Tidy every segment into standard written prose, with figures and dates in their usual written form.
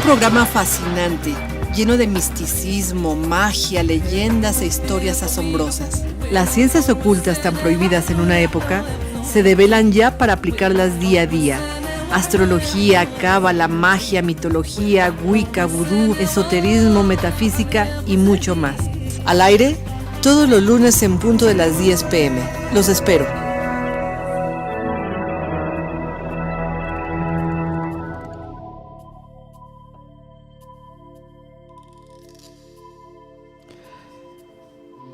programa fascinante, lleno de misticismo, magia, leyendas e historias asombrosas. Las ciencias ocultas tan prohibidas en una época se develan ya para aplicarlas día a día. Astrología, cábala, magia, mitología, wicca, vudú, esoterismo, metafísica y mucho más. Al aire, todos los lunes en punto de las 10 p.m. Los espero.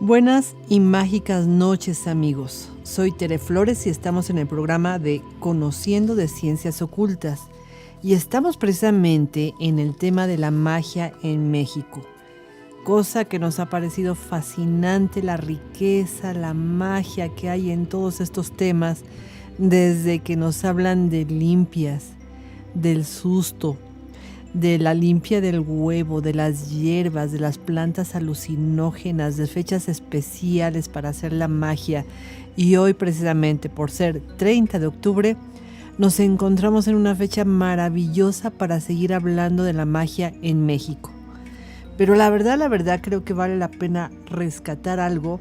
Buenas y mágicas noches, amigos. Soy Tere Flores y estamos en el programa de Conociendo de Ciencias Ocultas. Y estamos precisamente en el tema de la magia en México. Cosa que nos ha parecido fascinante, la riqueza, la magia que hay en todos estos temas, desde que nos hablan de limpias, del susto, de la limpia del huevo, de las hierbas, de las plantas alucinógenas, de fechas especiales para hacer la magia. Y hoy, precisamente por ser 30 de octubre, nos encontramos en una fecha maravillosa para seguir hablando de la magia en México. Pero la verdad creo que vale la pena rescatar algo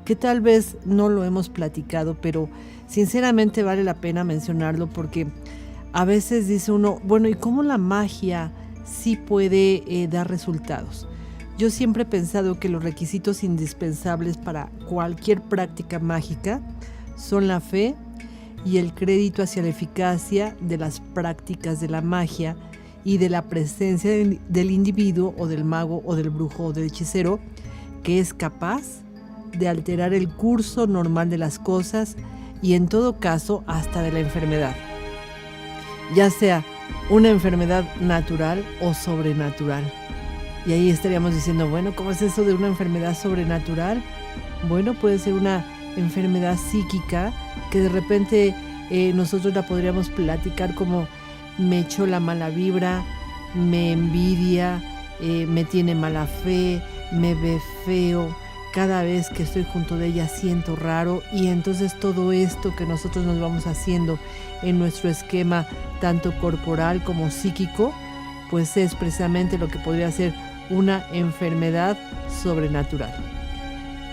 que tal vez no lo hemos platicado, pero sinceramente vale la pena mencionarlo porque a veces dice uno, bueno, ¿y cómo la magia sí puede dar resultados? Yo siempre he pensado que los requisitos indispensables para cualquier práctica mágica son la fe y el crédito hacia la eficacia de las prácticas de la magia y de la presencia del individuo o del mago o del brujo o del hechicero que es capaz de alterar el curso normal de las cosas y en todo caso hasta de la enfermedad. Ya sea una enfermedad natural o sobrenatural. Y ahí estaríamos diciendo, bueno, ¿cómo es eso de una enfermedad sobrenatural? Bueno, puede ser una enfermedad psíquica que de repente nosotros la podríamos platicar como me echó la mala vibra, me envidia, me tiene mala fe, me ve feo. Cada vez que estoy junto de ella siento raro y entonces todo esto que nosotros nos vamos haciendo en nuestro esquema tanto corporal como psíquico, pues es precisamente lo que podría ser una enfermedad sobrenatural.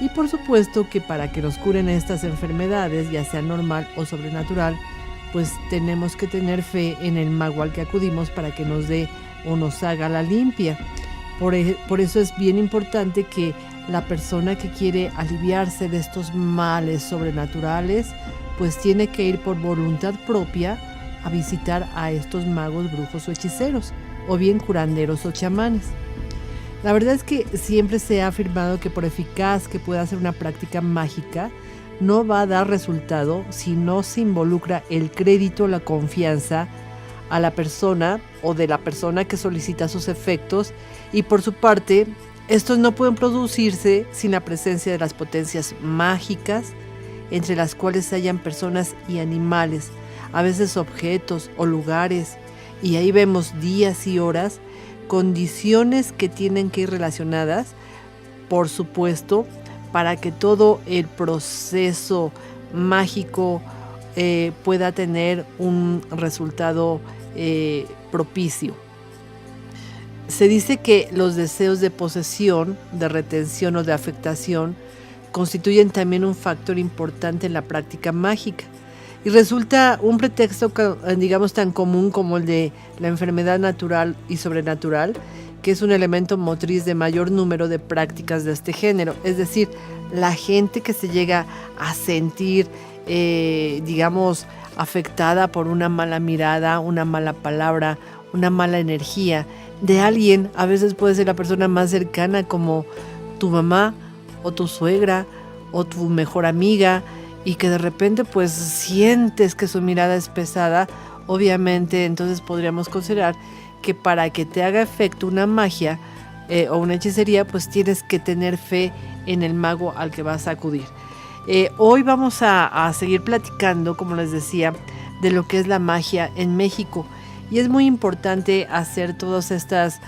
Y por supuesto que para que nos curen estas enfermedades, ya sea normal o sobrenatural, pues tenemos que tener fe en el mago al que acudimos para que nos dé o nos haga la limpia. Por eso es bien importante que la persona que quiere aliviarse de estos males sobrenaturales, pues tiene que ir por voluntad propia a visitar a estos magos, brujos o hechiceros, o bien curanderos o chamanes. La verdad es que siempre se ha afirmado que por eficaz que pueda ser una práctica mágica, no va a dar resultado si no se involucra el crédito, la confianza a la persona o de la persona que solicita sus efectos y por su parte, estos no pueden producirse sin la presencia de las potencias mágicas, entre las cuales hayan personas y animales, a veces objetos o lugares, y ahí vemos días y horas, condiciones que tienen que ir relacionadas, por supuesto, para que todo el proceso mágico pueda tener un resultado propicio. Se dice que los deseos de posesión, de retención o de afectación constituyen también un factor importante en la práctica mágica y resulta un pretexto, digamos, tan común como el de la enfermedad natural y sobrenatural, que es un elemento motriz de mayor número de prácticas de este género. Es decir, la gente que se llega a sentir, digamos, afectada por una mala mirada, una mala palabra, una mala energía de alguien, a veces puede ser la persona más cercana como tu mamá o tu suegra o tu mejor amiga y que de repente pues sientes que su mirada es pesada, obviamente entonces podríamos considerar que para que te haga efecto una magia o una hechicería pues tienes que tener fe en el mago al que vas a acudir. Hoy vamos a seguir platicando, como les decía, de lo que es la magia en México. Y es muy importante hacer todas estas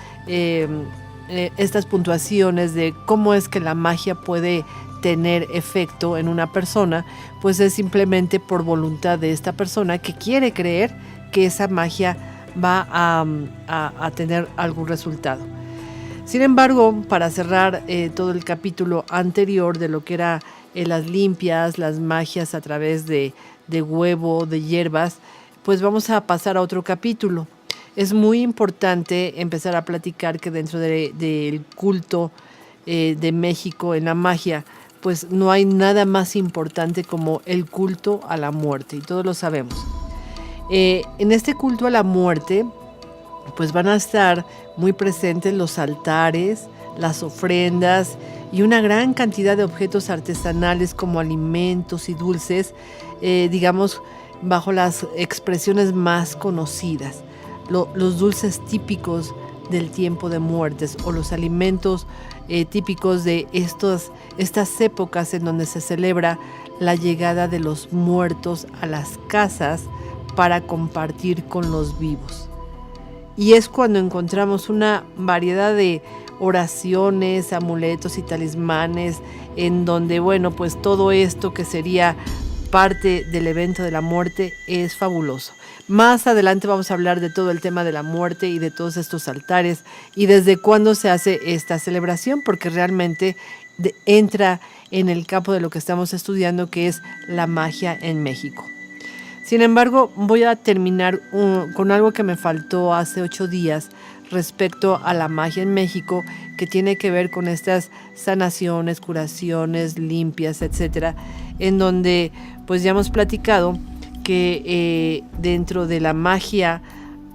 puntuaciones de cómo es que la magia puede tener efecto en una persona, pues es simplemente por voluntad de esta persona que quiere creer que esa magia va a tener algún resultado. Sin embargo, para cerrar todo el capítulo anterior de lo que era las limpias, las magias a través de huevo, de hierbas, pues vamos a pasar a otro capítulo. Es muy importante empezar a platicar que dentro del culto de México en la magia, pues no hay nada más importante como el culto a la muerte, y todos lo sabemos. En este culto a la muerte, pues van a estar muy presentes los altares, las ofrendas y una gran cantidad de objetos artesanales como alimentos y dulces, digamos, bajo las expresiones más conocidas. Los dulces típicos del tiempo de muertes o los alimentos típicos de estas épocas en donde se celebra la llegada de los muertos a las casas para compartir con los vivos. Y es cuando encontramos una variedad de oraciones, amuletos y talismanes en donde, bueno, pues todo esto que sería parte del evento de la muerte es fabuloso. Más adelante vamos a hablar de todo el tema de la muerte y de todos estos altares y desde cuándo se hace esta celebración, porque realmente entra en el campo de lo que estamos estudiando, que es la magia en México. Sin embargo, voy a terminar con algo que me faltó hace 8 días respecto a la magia en México, que tiene que ver con estas sanaciones, curaciones, limpias, etcétera, en donde pues ya hemos platicado que dentro de la magia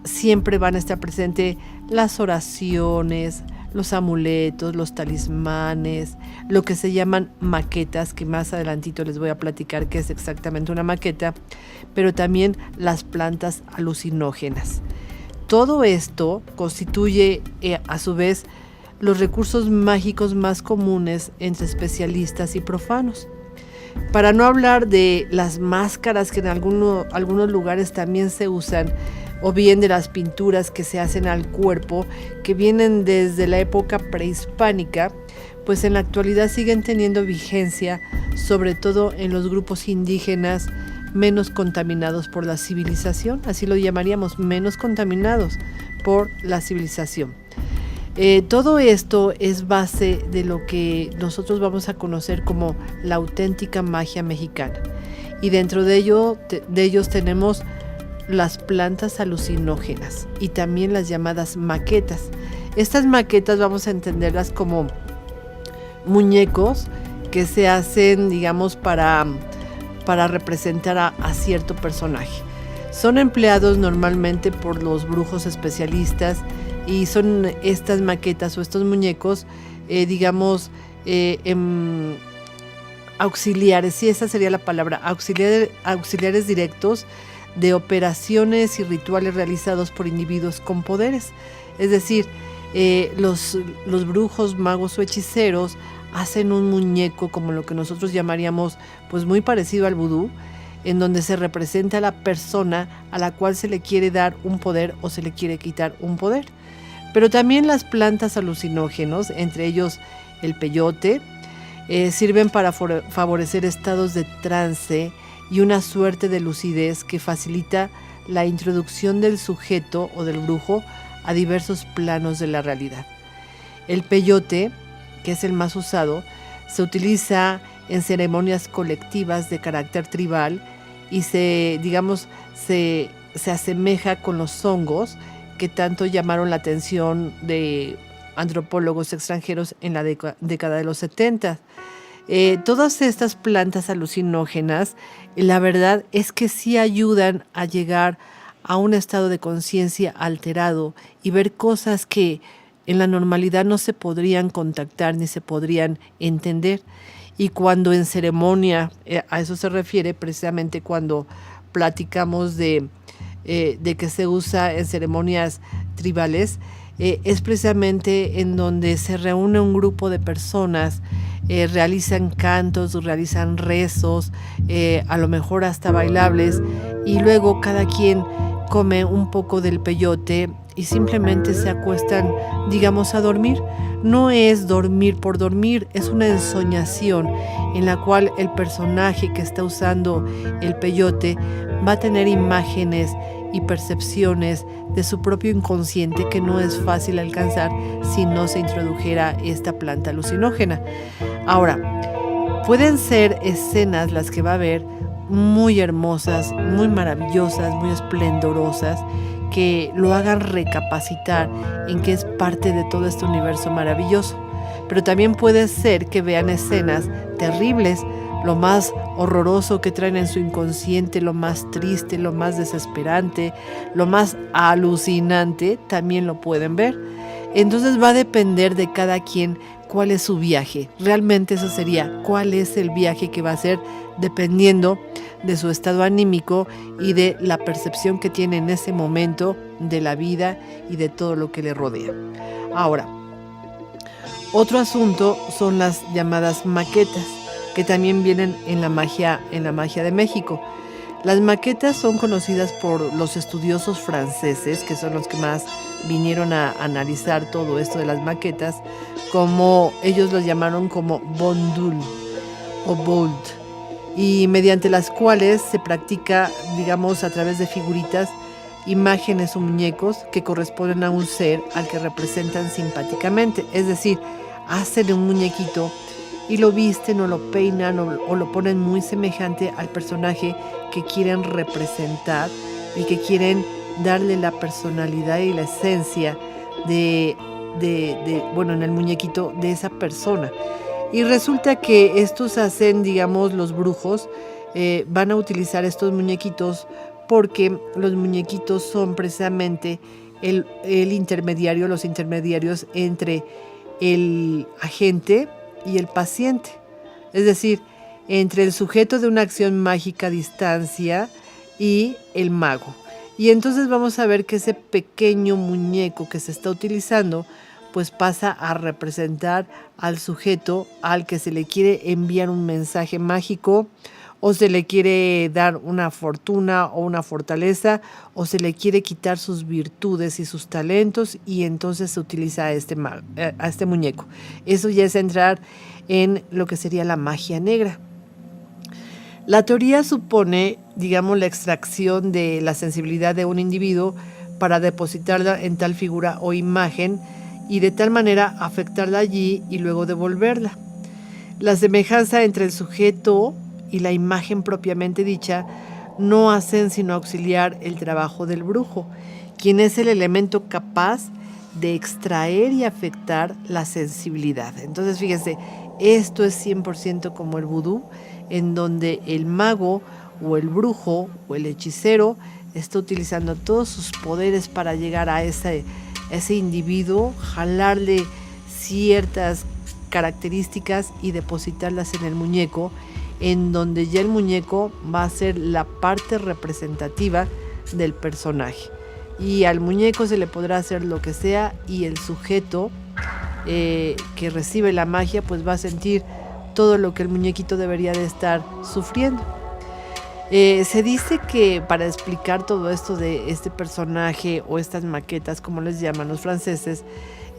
siempre van a estar presentes las oraciones, los amuletos, los talismanes, lo que se llaman maquetas, que más adelantito les voy a platicar qué es exactamente una maqueta, pero también las plantas alucinógenas. Todo esto constituye a su vez los recursos mágicos más comunes entre especialistas y profanos. Para no hablar de las máscaras que en algunos lugares también se usan, o bien de las pinturas que se hacen al cuerpo, que vienen desde la época prehispánica, pues en la actualidad siguen teniendo vigencia, sobre todo en los grupos indígenas menos contaminados por la civilización, así lo llamaríamos, menos contaminados por la civilización. Todo esto es base de lo que nosotros vamos a conocer como la auténtica magia mexicana. Y dentro de ellos tenemos las plantas alucinógenas y también las llamadas maquetas. Estas maquetas vamos a entenderlas como muñecos que se hacen, digamos, para representar a cierto personaje. Son empleados normalmente por los brujos especialistas y son estas maquetas o estos muñecos, auxiliares, sí, esa sería la palabra, auxiliares directos de operaciones y rituales realizados por individuos con poderes. Es decir, los brujos, magos o hechiceros hacen un muñeco como lo que nosotros llamaríamos, pues muy parecido al vudú, en donde se representa a la persona a la cual se le quiere dar un poder o se le quiere quitar un poder. Pero también las plantas alucinógenos, entre ellos el peyote, sirven para favorecer estados de trance y una suerte de lucidez que facilita la introducción del sujeto o del brujo a diversos planos de la realidad. El peyote, que es el más usado, se utiliza en ceremonias colectivas de carácter tribal y se asemeja con los hongos que tanto llamaron la atención de antropólogos extranjeros en la década de los 70. Todas estas plantas alucinógenas, la verdad es que sí ayudan a llegar a un estado de conciencia alterado y ver cosas que en la normalidad no se podrían contactar ni se podrían entender. Y cuando en ceremonia, a eso se refiere precisamente cuando platicamos de que se usa en ceremonias tribales, es precisamente en donde se reúne un grupo de personas, realizan cantos, realizan rezos, a lo mejor hasta bailables, y luego cada quien come un poco del peyote y simplemente se acuestan, digamos, a dormir. No es dormir por dormir, es una ensoñación en la cual el personaje que está usando el peyote va a tener imágenes y percepciones de su propio inconsciente que no es fácil alcanzar si no se introdujera esta planta alucinógena. Ahora, pueden ser escenas las que va a ver muy hermosas, muy maravillosas, muy esplendorosas, que lo hagan recapacitar en que es parte de todo este universo maravilloso. Pero también puede ser que vean escenas terribles, lo más horroroso que traen en su inconsciente, lo más triste, lo más desesperante, lo más alucinante, también lo pueden ver. Entonces va a depender de cada quien cuál es su viaje. Realmente eso sería cuál es el viaje que va a hacer dependiendo de su estado anímico y de la percepción que tiene en ese momento de la vida y de todo lo que le rodea. Ahora, otro asunto son las llamadas maquetas, que también vienen en la magia de México. Las maquetas son conocidas por los estudiosos franceses, que son los que más vinieron a analizar todo esto de las maquetas, como ellos los llamaron como bondul o bold, y mediante las cuales se practica, digamos, a través de figuritas, imágenes o muñecos que corresponden a un ser al que representan simpáticamente. Es decir, hacen un muñequito y lo visten o lo peinan o lo ponen muy semejante al personaje que quieren representar y que quieren darle la personalidad y la esencia bueno, en el muñequito de esa persona. Y resulta que estos hacen, digamos, los brujos van a utilizar estos muñequitos porque los muñequitos son precisamente el intermediario, los intermediarios entre el agente y el paciente. Es decir, entre el sujeto de una acción mágica a distancia y el mago. Y entonces vamos a ver que ese pequeño muñeco que se está utilizando pues pasa a representar al sujeto al que se le quiere enviar un mensaje mágico, o se le quiere dar una fortuna o una fortaleza, o se le quiere quitar sus virtudes y sus talentos, y entonces se utiliza a este muñeco. Eso ya es entrar en lo que sería la magia negra. La teoría supone, digamos, la extracción de la sensibilidad de un individuo para depositarla en tal figura o imagen y de tal manera afectarla allí y luego devolverla. La semejanza entre el sujeto y la imagen propiamente dicha no hacen sino auxiliar el trabajo del brujo, quien es el elemento capaz de extraer y afectar la sensibilidad. Entonces, fíjense, esto es 100% como el vudú, en donde el mago o el brujo o el hechicero está utilizando todos sus poderes para llegar a ese individuo, jalarle ciertas características y depositarlas en el muñeco, en donde ya el muñeco va a ser la parte representativa del personaje. Y al muñeco se le podrá hacer lo que sea, y el sujeto que recibe la magia pues va a sentir todo lo que el muñequito debería de estar sufriendo. Se dice que para explicar todo esto de este personaje o estas maquetas, como les llaman los franceses,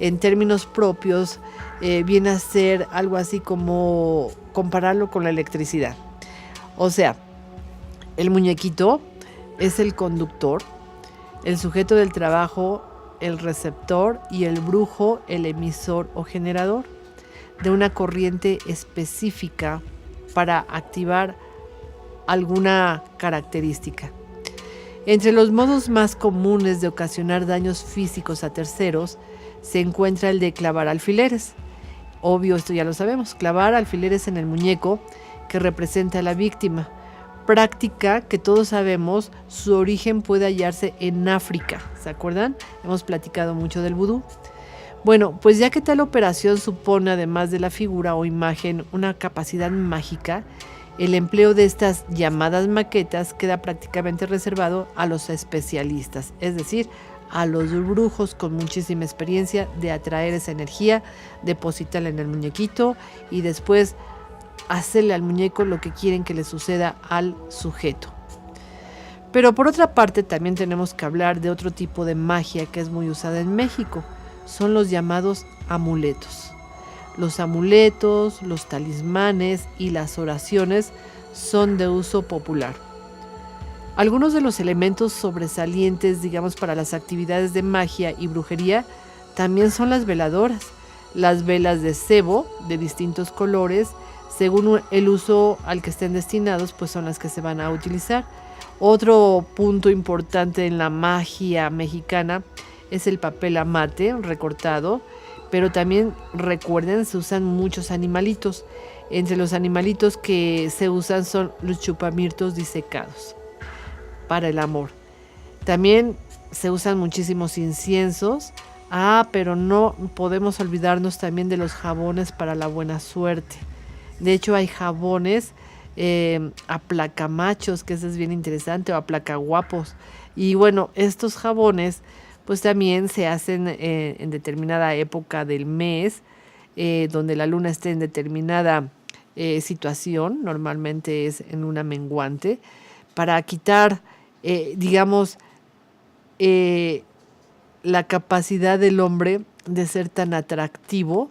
en términos propios, viene a ser algo así como compararlo con la electricidad. O sea, el muñequito es el conductor, el sujeto del trabajo, el receptor, y el brujo, el emisor o generador de una corriente específica para activar alguna característica. Entre los modos más comunes de ocasionar daños físicos a terceros se encuentra el de clavar alfileres. Obvio, esto ya lo sabemos, clavar alfileres en el muñeco que representa a la víctima. Práctica que todos sabemos su origen puede hallarse en África. ¿Se acuerdan? Hemos platicado mucho del vudú. Bueno, pues ya que tal operación supone, además de la figura o imagen, una capacidad mágica, el empleo de estas llamadas maquetas queda prácticamente reservado a los especialistas, es decir, a los brujos con muchísima experiencia de atraer esa energía, depositarla en el muñequito y después hacerle al muñeco lo que quieren que le suceda al sujeto. Pero por otra parte también tenemos que hablar de otro tipo de magia que es muy usada en México. Son los llamados amuletos. Los amuletos, los talismanes y las oraciones son de uso popular. Algunos de los elementos sobresalientes, digamos, para las actividades de magia y brujería también son las veladoras. Las velas de cebo de distintos colores, según el uso al que estén destinados, pues son las que se van a utilizar. Otro punto importante en la magia mexicana es el papel amate recortado, pero también recuerden, se usan muchos animalitos. Entre los animalitos que se usan son los chupamirtos disecados para el amor. También se usan muchísimos inciensos. Pero no podemos olvidarnos también de los jabones para la buena suerte. De hecho, hay jabones aplacamachos, que eso es bien interesante, o aplacaguapos. Y bueno, estos jabones pues también se hacen en determinada época del mes, donde la luna esté en determinada situación, normalmente es en luna menguante, para quitar, digamos, la capacidad del hombre de ser tan atractivo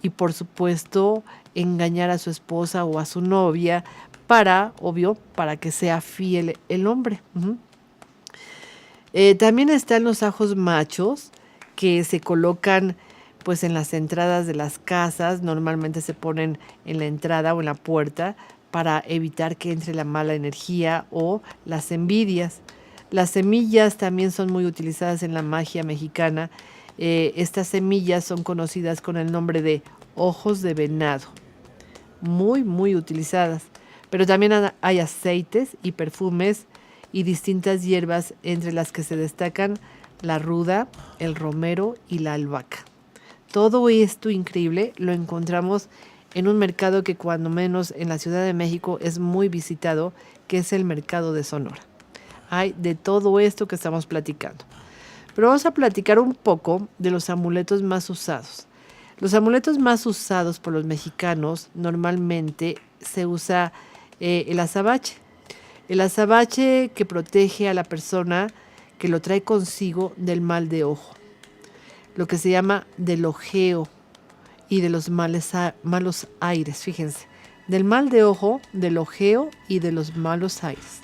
y, por supuesto, engañar a su esposa o a su novia para que sea fiel el hombre. También están los ajos machos, que se colocan pues en las entradas de las casas. Normalmente se ponen en la entrada o en la puerta para evitar que entre la mala energía o las envidias. Las semillas también son muy utilizadas en la magia mexicana. Estas semillas son conocidas con el nombre de ojos de venado. Muy, muy utilizadas. Pero también hay aceites y perfumes y distintas hierbas, entre las que se destacan la ruda, el romero y la albahaca. Todo esto increíble lo encontramos en un mercado que, cuando menos en la Ciudad de México, es muy visitado, que es el mercado de Sonora. Hay de todo esto que estamos platicando. Pero vamos a platicar un poco de los amuletos más usados. Los amuletos más usados por los mexicanos, normalmente se usa el azabache. El azabache, que protege a la persona que lo trae consigo del mal de ojo, lo que se llama del ojeo y de los malos aires. Fíjense, del mal de ojo, del ojeo y de los malos aires.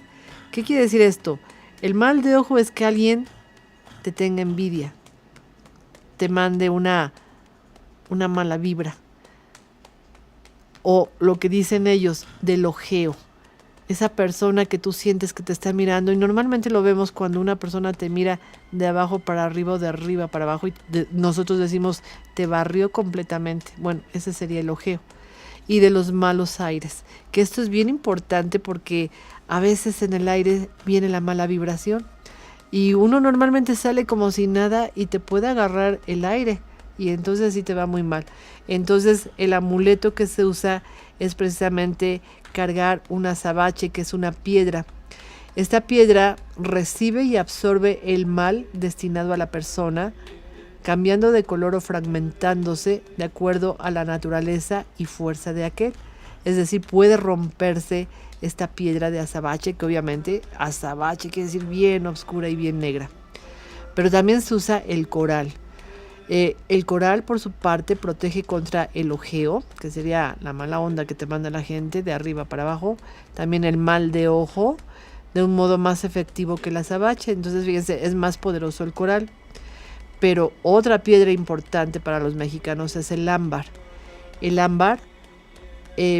¿Qué quiere decir esto? El mal de ojo es que alguien te tenga envidia, te mande una mala vibra. O lo que dicen ellos, del ojeo. Esa persona que tú sientes que te está mirando, y normalmente lo vemos cuando una persona te mira de abajo para arriba o de arriba para abajo, y nosotros decimos, te barrió completamente. Bueno, ese sería el ojeo. Y de los malos aires, que esto es bien importante porque a veces en el aire viene la mala vibración y uno normalmente sale como si nada y te puede agarrar el aire y entonces sí te va muy mal. Entonces el amuleto que se usa es precisamente cargar un azabache, que es una piedra. Esta piedra recibe y absorbe el mal destinado a la persona, cambiando de color o fragmentándose de acuerdo a la naturaleza y fuerza de aquel. Es decir, puede romperse esta piedra de azabache, que obviamente azabache quiere decir bien oscura y bien negra. Pero también se usa el coral. El coral, por su parte, protege contra el ojeo, que sería la mala onda que te manda la gente de arriba para abajo. También el mal de ojo, de un modo más efectivo que el azabache. Entonces, fíjense, es más poderoso el coral. Pero otra piedra importante para los mexicanos es el ámbar. El ámbar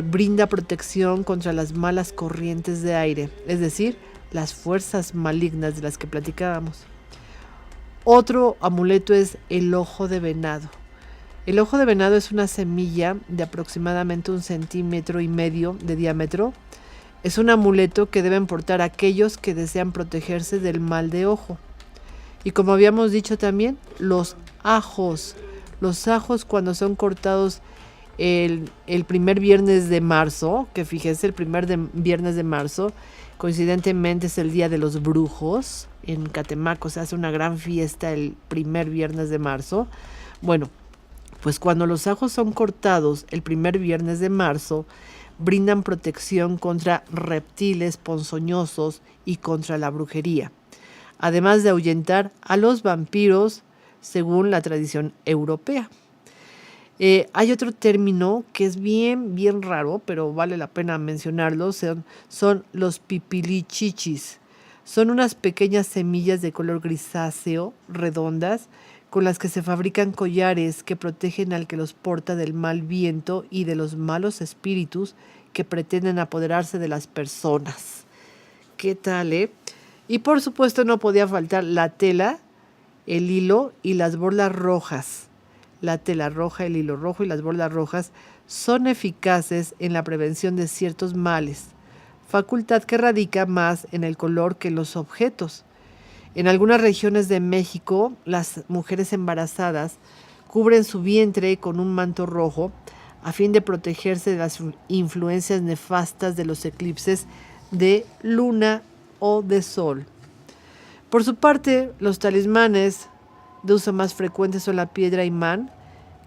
brinda protección contra las malas corrientes de aire, es decir, las fuerzas malignas de las que platicábamos. Otro amuleto es el ojo de venado. El ojo de venado es una semilla de aproximadamente 1,5 centímetros de diámetro. Es un amuleto que deben portar aquellos que desean protegerse del mal de ojo. Y como habíamos dicho también, los ajos. Los ajos, cuando son cortados el primer viernes de marzo, que fíjese, el viernes de marzo, coincidentemente es el Día de los Brujos. En Catemaco se hace una gran fiesta el primer viernes de marzo. Bueno, pues cuando los ajos son cortados el primer viernes de marzo, brindan protección contra reptiles ponzoñosos y contra la brujería, además de ahuyentar a los vampiros según la tradición europea. Hay otro término que es bien raro, pero vale la pena mencionarlo, son los pipilichichis. Son unas pequeñas semillas de color grisáceo, redondas, con las que se fabrican collares que protegen al que los porta del mal viento y de los malos espíritus que pretenden apoderarse de las personas. ¿Qué tal, eh? Y por supuesto no podía faltar la tela, el hilo y las borlas rojas. La tela roja, el hilo rojo y las borlas rojas son eficaces en la prevención de ciertos males, facultad que radica más en el color que en los objetos. En algunas regiones de México, las mujeres embarazadas cubren su vientre con un manto rojo a fin de protegerse de las influencias nefastas de los eclipses de luna o de sol. Por su parte, los talismanes de uso más frecuente son la piedra imán,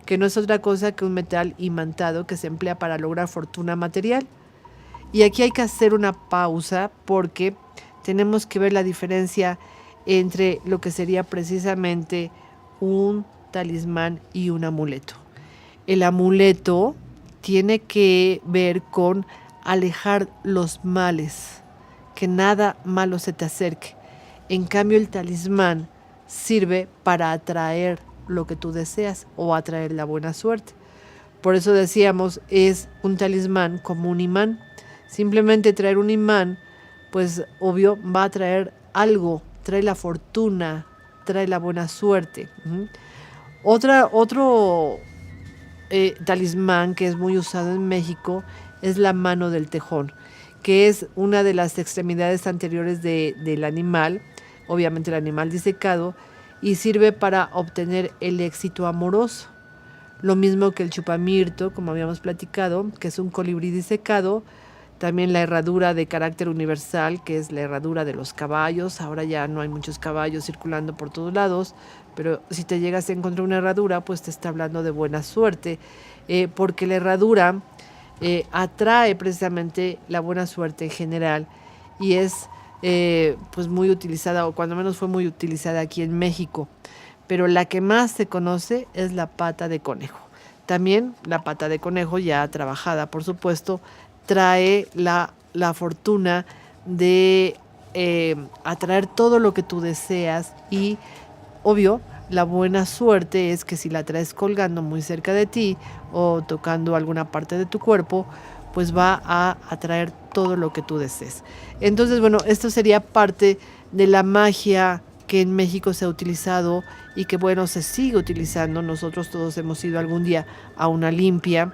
que no es otra cosa que un metal imantado que se emplea para lograr fortuna material. Y aquí hay que hacer una pausa porque tenemos que ver la diferencia entre lo que sería precisamente un talismán y un amuleto. El amuleto tiene que ver con alejar los males, que nada malo se te acerque. En cambio, el talismán sirve para atraer lo que tú deseas o atraer la buena suerte. Por eso decíamos, es un talismán como un imán. Simplemente traer un imán, pues obvio va a traer algo, trae la fortuna, trae la buena suerte. Otro talismán que es muy usado en México es la mano del tejón, que es una de las extremidades anteriores del animal, obviamente el animal disecado, y sirve para obtener el éxito amoroso. Lo mismo que el chupamirto, como habíamos platicado, que es un colibrí disecado. También la herradura de carácter universal, que es la herradura de los caballos. Ahora ya no hay muchos caballos circulando por todos lados, pero si te llegas a encontrar una herradura, pues te está hablando de buena suerte, porque la herradura atrae precisamente la buena suerte en general y es pues muy utilizada, o cuando menos fue muy utilizada aquí en México. Pero la que más se conoce es la pata de conejo. También la pata de conejo, ya trabajada por supuesto, trae la fortuna de atraer todo lo que tú deseas y, obvio, la buena suerte es que si la traes colgando muy cerca de ti o tocando alguna parte de tu cuerpo, pues va a atraer todo lo que tú desees. Entonces, bueno, esto sería parte de la magia que en México se ha utilizado y que, bueno, se sigue utilizando. Nosotros todos hemos ido algún día a una limpia.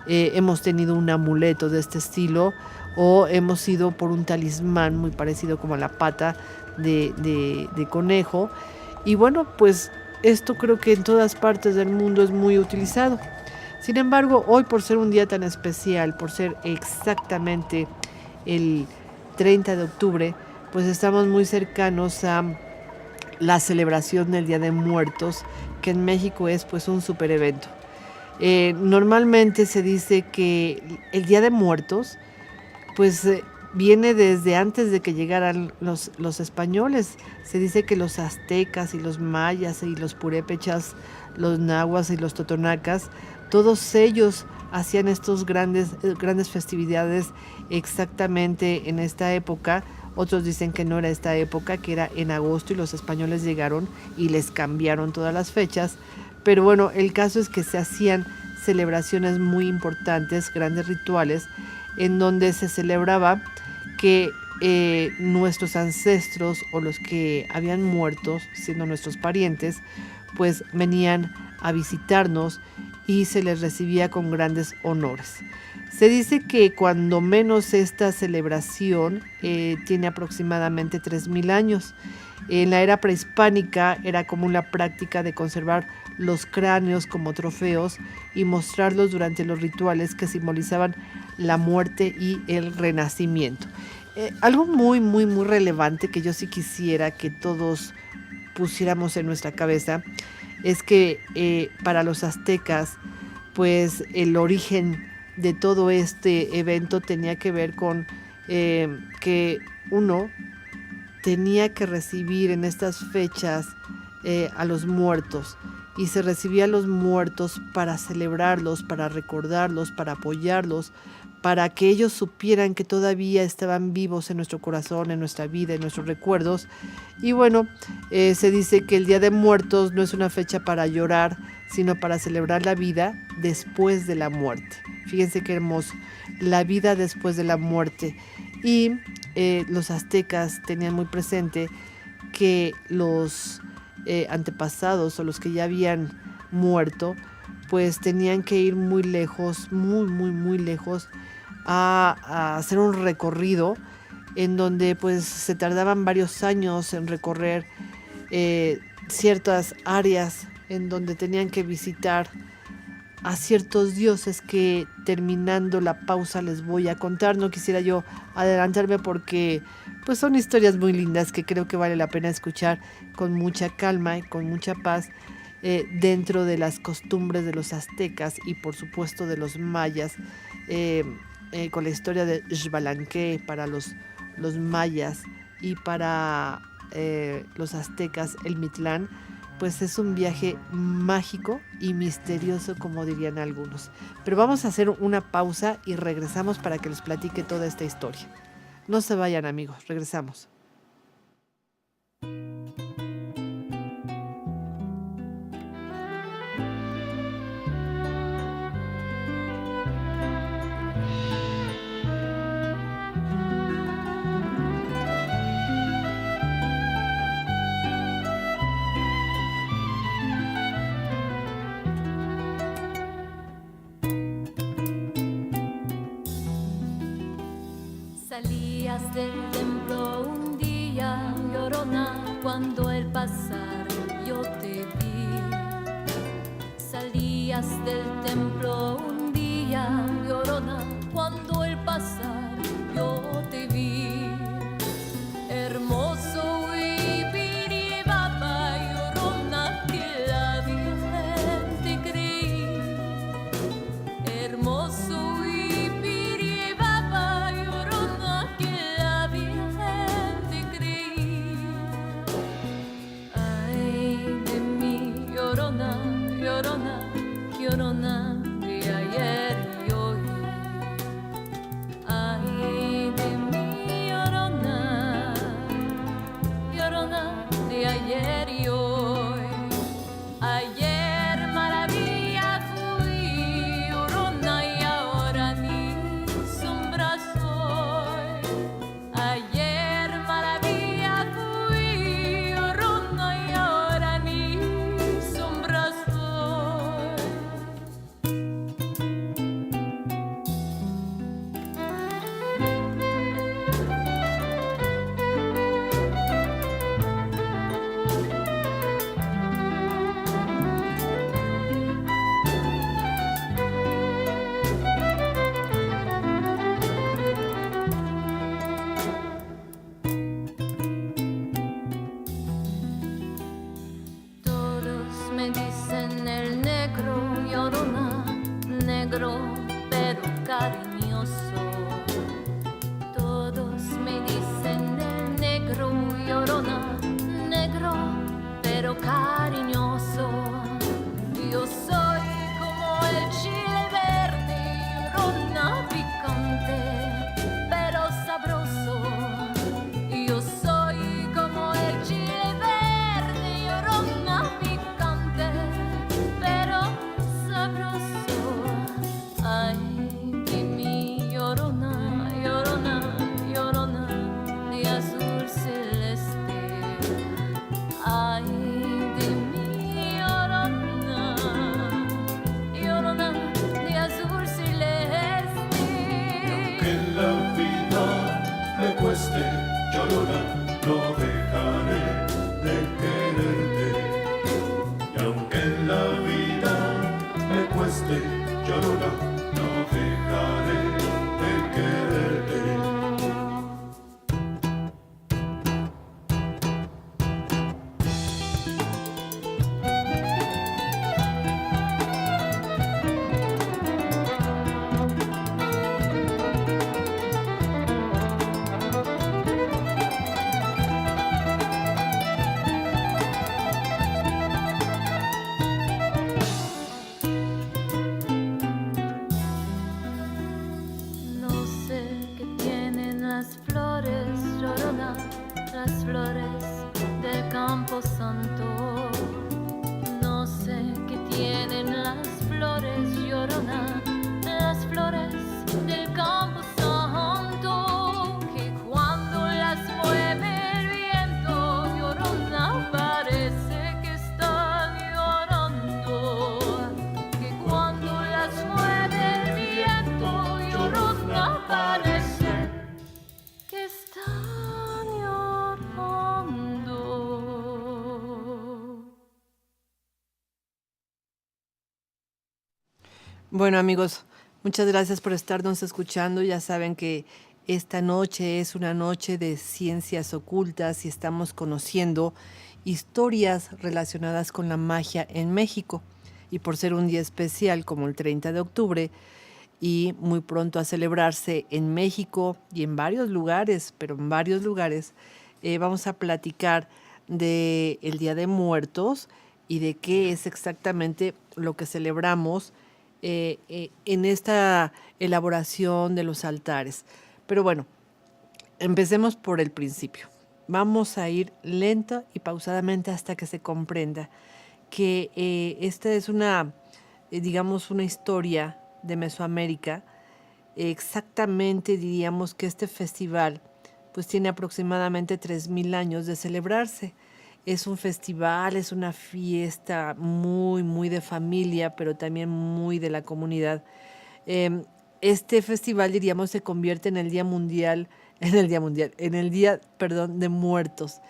Hemos tenido un amuleto de este estilo o hemos ido por un talismán muy parecido como a la pata de conejo. Y bueno, pues esto creo que en todas partes del mundo es muy utilizado. Sin embargo, hoy, por ser un día tan especial, por ser exactamente el 30 de octubre, pues estamos muy cercanos a la celebración del Día de Muertos, que en México es pues un super evento. Normalmente se dice que el Día de Muertos pues viene desde antes de que llegaran los españoles. Se dice que los aztecas y los mayas y los purépechas, los nahuas y los totonacas, todos ellos hacían estos grandes festividades exactamente en esta época. Otros dicen que no era esta época, que era en agosto, y los españoles llegaron y les cambiaron todas las fechas. Pero bueno, el caso es que se hacían celebraciones muy importantes, grandes rituales, en donde se celebraba que nuestros ancestros o los que habían muerto, siendo nuestros parientes, pues venían a visitarnos y se les recibía con grandes honores. Se dice que cuando menos esta celebración tiene aproximadamente 3000 años. En la era prehispánica era común la práctica de conservar los cráneos como trofeos y mostrarlos durante los rituales que simbolizaban la muerte y el renacimiento. Algo muy, muy, muy relevante que yo sí quisiera que todos pusiéramos en nuestra cabeza es que para los aztecas, pues el origen de todo este evento tenía que ver con que uno tenía que recibir en estas fechas a los muertos, y se recibía a los muertos para celebrarlos, para recordarlos, para apoyarlos, para que ellos supieran que todavía estaban vivos en nuestro corazón, en nuestra vida, en nuestros recuerdos. Y bueno, se dice que el Día de Muertos no es una fecha para llorar, sino para celebrar la vida después de la muerte. Fíjense qué hermoso, la vida después de la muerte. Y los aztecas tenían muy presente que los antepasados o los que ya habían muerto, pues tenían que ir muy lejos, muy lejos, a hacer un recorrido en donde pues se tardaban varios años en recorrer ciertas áreas en donde tenían que visitar a ciertos dioses que terminando la pausa les voy a contar. No quisiera yo adelantarme porque pues son historias muy lindas que creo que vale la pena escuchar con mucha calma y con mucha paz dentro de las costumbres de los aztecas y por supuesto de los mayas, con la historia de Xbalanque para los mayas y para los aztecas el Mictlán. Pues es un viaje mágico y misterioso, como dirían algunos. Pero vamos a hacer una pausa y regresamos para que les platique toda esta historia. No se vayan, amigos, regresamos. Salías del templo un día, Llorona, cuando al pasar yo te vi. Salías del templo un día, Llorona, cuando al pasar yo te vi. Hermoso Huipiribapa, Llorona, que la Virgen te creí. Hermoso Llorona de ayer y hoy, ay de mí, Llorona, Llorona de ayer y hoy. Ayer maravilla fui, Llorona, y ahora ni sombra soy. Ayer maravilla fui, Llorona, y ahora ni sombra soy. Me dicen el negro, Llorona, negro pero cariñoso. Todos me dicen el negro, Llorona, negro pero cariñoso. Yo soy como el chile verde, Llorona, picante pero sabroso. Yo soy como el chile verde, Llorona, picante pero sabroso. Ay de mí, Llorona, Llorona, Llorona de azul celeste. Ay de mí, Llorona, Llorona de azul celeste. Y aunque la vida me cueste, Llorona, no dejaré de quererte. Y aunque la vida me cueste, Llorona, no dejaré de quererte. flores del Campo Santo. No sé qué tienen las flores, Llorona, las flores del Campo Santo, que cuando las mueve el viento, Llorona, parece que están llorando. Que cuando las mueve el viento, Llorona, parece que están llorando. Bueno, amigos, muchas gracias por estarnos escuchando. Ya saben que esta noche es una noche de ciencias ocultas y estamos conociendo historias relacionadas con la magia en México. Y por ser un día especial como el 30 de octubre y muy pronto a celebrarse en México y en varios lugares, pero en varios lugares, vamos a platicar de el Día de Muertos y de qué es exactamente lo que celebramos en esta elaboración de los altares. Pero bueno, empecemos por el principio. Vamos a ir lenta y pausadamente hasta que se comprenda que esta es digamos, una historia de Mesoamérica. Exactamente diríamos que este festival pues tiene aproximadamente 3000 años de celebrarse. Es un festival, es una fiesta muy, muy de familia, pero también muy de la comunidad. Este festival, diríamos, se convierte en el Día Mundial, perdón, de Muertos.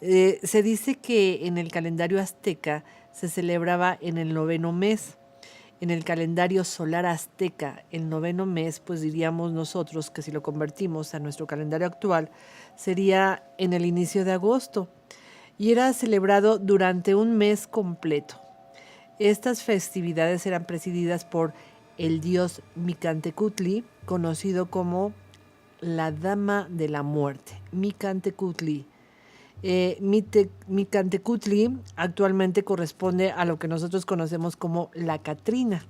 Se dice que en el calendario azteca se celebraba en el 9º mes. En el calendario solar azteca, el 9º mes, pues diríamos nosotros que si lo convertimos a nuestro calendario actual, sería en el inicio de agosto. Y era celebrado durante un mes completo. Estas festividades eran presididas por el dios Micantecutli, conocido como la Dama de la Muerte, Micantecutli. Micantecutli actualmente corresponde a lo que nosotros conocemos como la Catrina.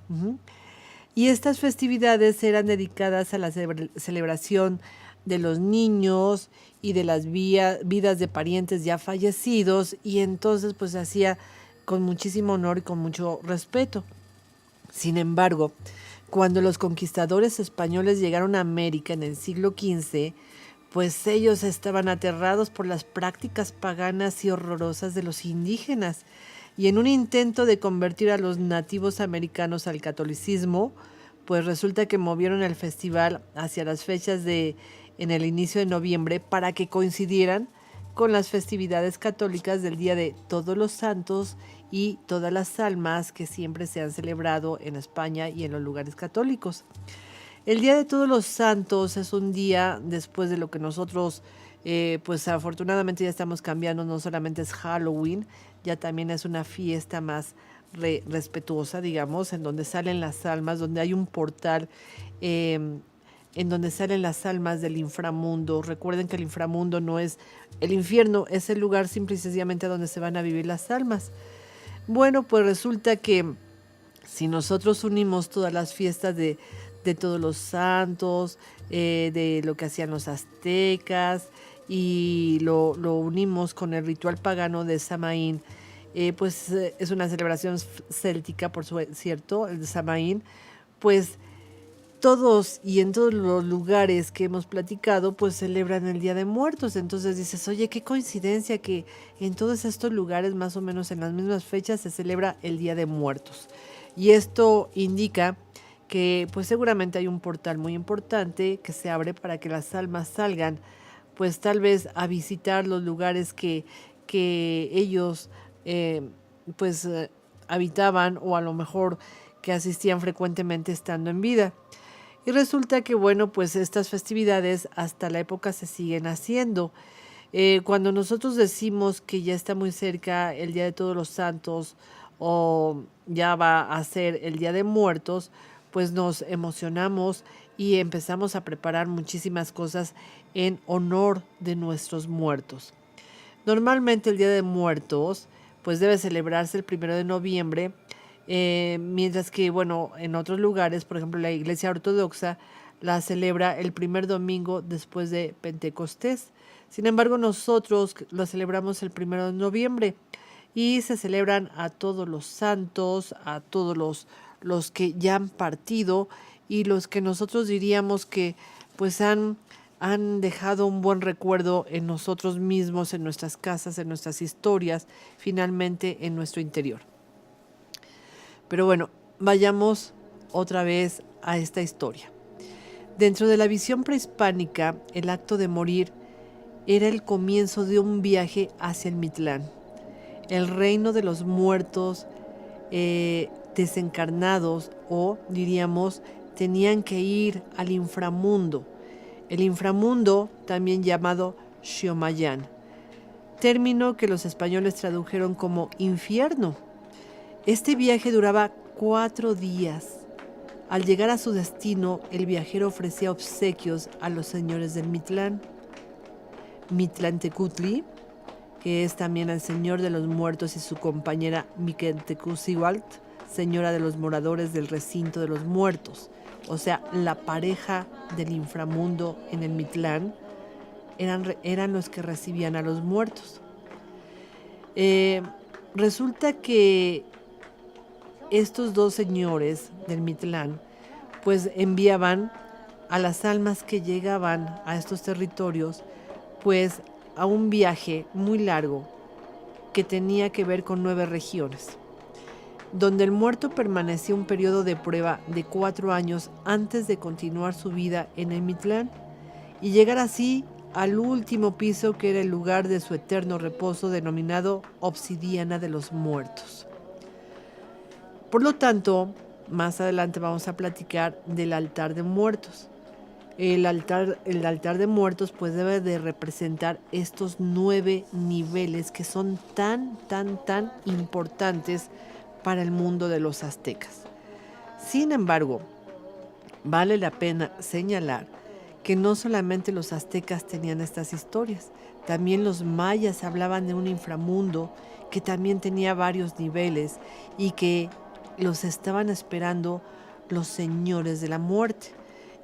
Y estas festividades eran dedicadas a la celebración de los niños y de las vidas de parientes ya fallecidos, y entonces pues se hacía con muchísimo honor y con mucho respeto. Sin embargo, cuando los conquistadores españoles llegaron a América en el siglo XV, pues ellos estaban aterrados por las prácticas paganas y horrorosas de los indígenas, y en un intento de convertir a los nativos americanos al catolicismo, pues resulta que movieron el festival hacia las fechas en el inicio de noviembre para que coincidieran con las festividades católicas del Día de Todos los Santos y Todas las Almas, que siempre se han celebrado en España y en los lugares católicos. El Día de Todos los Santos es un día después de lo que nosotros, pues afortunadamente ya estamos cambiando, no solamente es Halloween, ya también es una fiesta más respetuosa, digamos, en donde salen las almas, donde hay un portal en donde salen las almas del inframundo. Recuerden que el inframundo no es el infierno, es el lugar simple y sencillamente donde se van a vivir las almas. Bueno, pues resulta que si nosotros unimos todas las fiestas de todos los santos, de lo que hacían los aztecas, y lo unimos con el ritual pagano de Samaín, pues es una celebración céltica, por cierto, el de Samaín, pues todos y en todos los lugares que hemos platicado, pues celebran el Día de Muertos. Entonces dices, oye, qué coincidencia que en todos estos lugares, más o menos en las mismas fechas, se celebra el Día de Muertos. Y esto indica que pues seguramente hay un portal muy importante que se abre para que las almas salgan, pues tal vez a visitar los lugares que ellos habitaban, o a lo mejor que asistían frecuentemente estando en vida. Y resulta que, bueno, pues estas festividades hasta la época se siguen haciendo. Cuando nosotros decimos que ya está muy cerca el Día de Todos los Santos, o ya va a ser el Día de Muertos, pues nos emocionamos y empezamos a preparar muchísimas cosas en honor de nuestros muertos. Normalmente el Día de Muertos pues debe celebrarse el 1 de noviembre, mientras que, bueno, en otros lugares, por ejemplo, la Iglesia Ortodoxa la celebra el primer domingo después de Pentecostés. Sin embargo, nosotros lo celebramos el 1 de noviembre y se celebran a todos los santos, a todos los que ya han partido y los que nosotros diríamos que pues han dejado un buen recuerdo en nosotros mismos, en nuestras casas, en nuestras historias, finalmente en nuestro interior. Pero bueno, vayamos otra vez a esta historia. Dentro de la visión prehispánica, el acto de morir era el comienzo de un viaje hacia el Mictlán, el reino de los muertos desencarnados, o diríamos, tenían que ir al inframundo. El inframundo, también llamado Xiomayán, término que los españoles tradujeron como infierno. Este viaje duraba 4 días. Al llegar a su destino, el viajero ofrecía obsequios a los señores del Mictlán. Mitlantecutli, que es también el señor de los muertos, y su compañera Miqueltecucihualt, señora de los moradores del recinto de los muertos, o sea, la pareja del inframundo en el Mictlán, eran los que recibían a los muertos. Resulta que estos dos señores del Mictlán pues enviaban a las almas que llegaban a estos territorios pues a un viaje muy largo que tenía que ver con 9 regiones, donde el muerto permanecía un periodo de prueba de 4 años antes de continuar su vida en el Mictlán y llegar así al último piso, que era el lugar de su eterno reposo, denominado Obsidiana de los Muertos. Por lo tanto, más adelante vamos a platicar del altar de muertos. El altar de muertos pues debe de representar estos 9 niveles que son tan importantes para el mundo de los aztecas. Sin embargo, vale la pena señalar que no solamente los aztecas tenían estas historias, también los mayas hablaban de un inframundo que también tenía varios niveles y que los estaban esperando los señores de la muerte.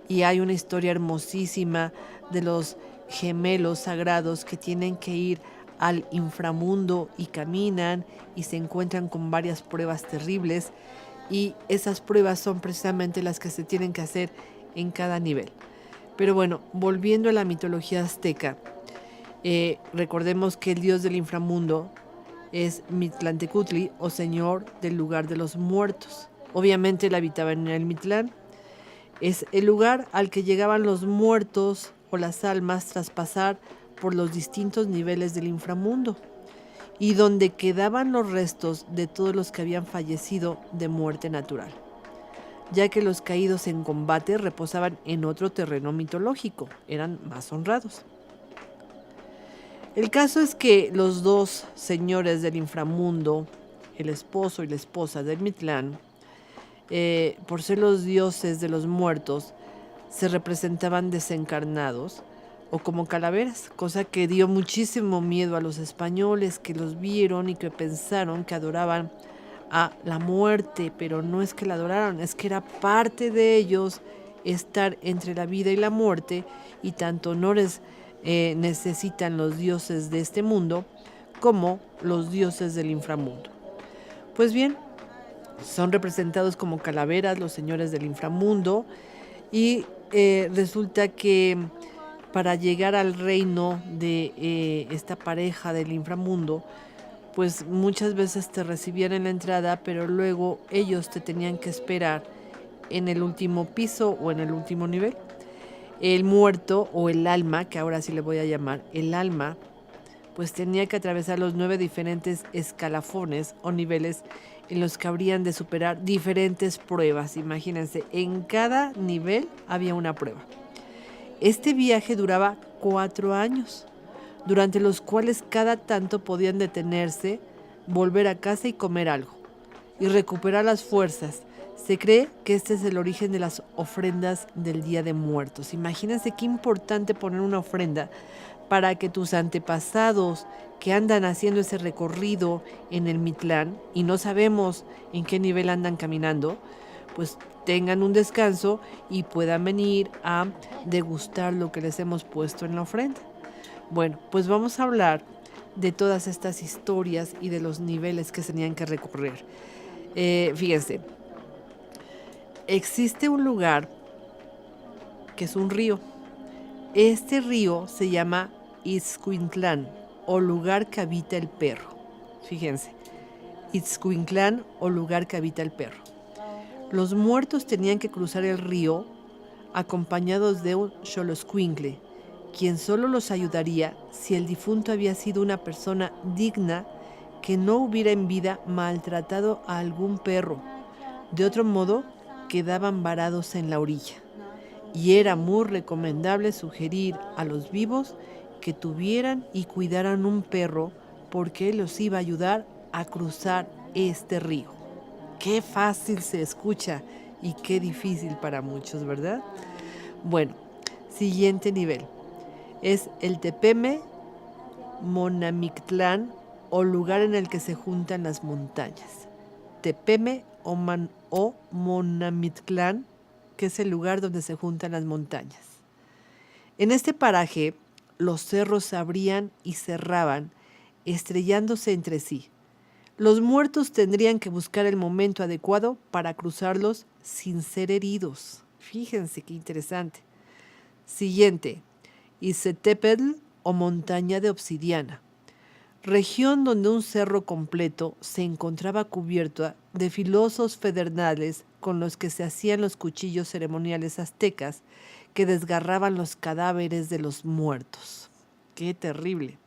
Y hay una historia hermosísima de los gemelos sagrados que tienen que ir al inframundo y caminan y se encuentran con varias pruebas terribles, y esas pruebas son precisamente las que se tienen que hacer en cada nivel. Pero bueno, volviendo a la mitología azteca, recordemos que el dios del inframundo es Mitlantecutli, o señor del lugar de los muertos. Obviamente él habitaba en el Mictlán. Es el lugar al que llegaban los muertos o las almas tras pasar por los distintos niveles del inframundo, y donde quedaban los restos de todos los que habían fallecido de muerte natural, ya que los caídos en combate reposaban en otro terreno mitológico, eran más honrados. El caso es que los dos señores del inframundo, el esposo y la esposa del Mictlán, por ser los dioses de los muertos, se representaban desencarnados o como calaveras, cosa que dio muchísimo miedo a los españoles, que los vieron y que pensaron que adoraban a la muerte, pero no es que la adoraran, es que era parte de ellos estar entre la vida y la muerte, y tanto honores necesitan los dioses de este mundo como los dioses del inframundo. Pues bien, son representados como calaveras los señores del inframundo, y resulta que para llegar al reino de esta pareja del inframundo, pues muchas veces te recibían en la entrada, pero luego ellos te tenían que esperar en el último piso o en el último nivel. El muerto, o el alma, que ahora sí le voy a llamar el alma, pues tenía que atravesar los 9 diferentes escalafones o niveles en los que habrían de superar diferentes pruebas. Imagínense, en cada nivel había una prueba. Este viaje duraba 4 años, durante los cuales cada tanto podían detenerse, volver a casa y comer algo, y recuperar las fuerzas. Se cree que este es el origen de las ofrendas del Día de Muertos. Imagínense qué importante poner una ofrenda para que tus antepasados que andan haciendo ese recorrido en el Mictlán, y no sabemos en qué nivel andan caminando, pues tengan un descanso y puedan venir a degustar lo que les hemos puesto en la ofrenda. Bueno, pues vamos a hablar de todas estas historias y de los niveles que tenían que recorrer. Fíjense, existe un lugar que es un río. Este río se llama Itzcuintlán, o lugar que habita el perro. Fíjense, Itzcuintlán, o lugar que habita el perro. Los muertos tenían que cruzar el río acompañados de un xoloscuincle, quien solo los ayudaría si el difunto había sido una persona digna que no hubiera en vida maltratado a algún perro. De otro modo, quedaban varados en la orilla. Y era muy recomendable sugerir a los vivos que tuvieran y cuidaran un perro, porque él los iba a ayudar a cruzar este río. Qué fácil se escucha y qué difícil para muchos, ¿verdad? Bueno, siguiente nivel. Es el Tepeme Monamictlán, o lugar en el que se juntan las montañas. Tepeme o Monamictlán, que es el lugar donde se juntan las montañas. En este paraje, los cerros se abrían y cerraban, estrellándose entre sí. Los muertos tendrían que buscar el momento adecuado para cruzarlos sin ser heridos. Fíjense qué interesante. Siguiente, Izzetepetl, o montaña de obsidiana. Región donde un cerro completo se encontraba cubierto de filosos pedernales con los que se hacían los cuchillos ceremoniales aztecas que desgarraban los cadáveres de los muertos. ¡Qué terrible!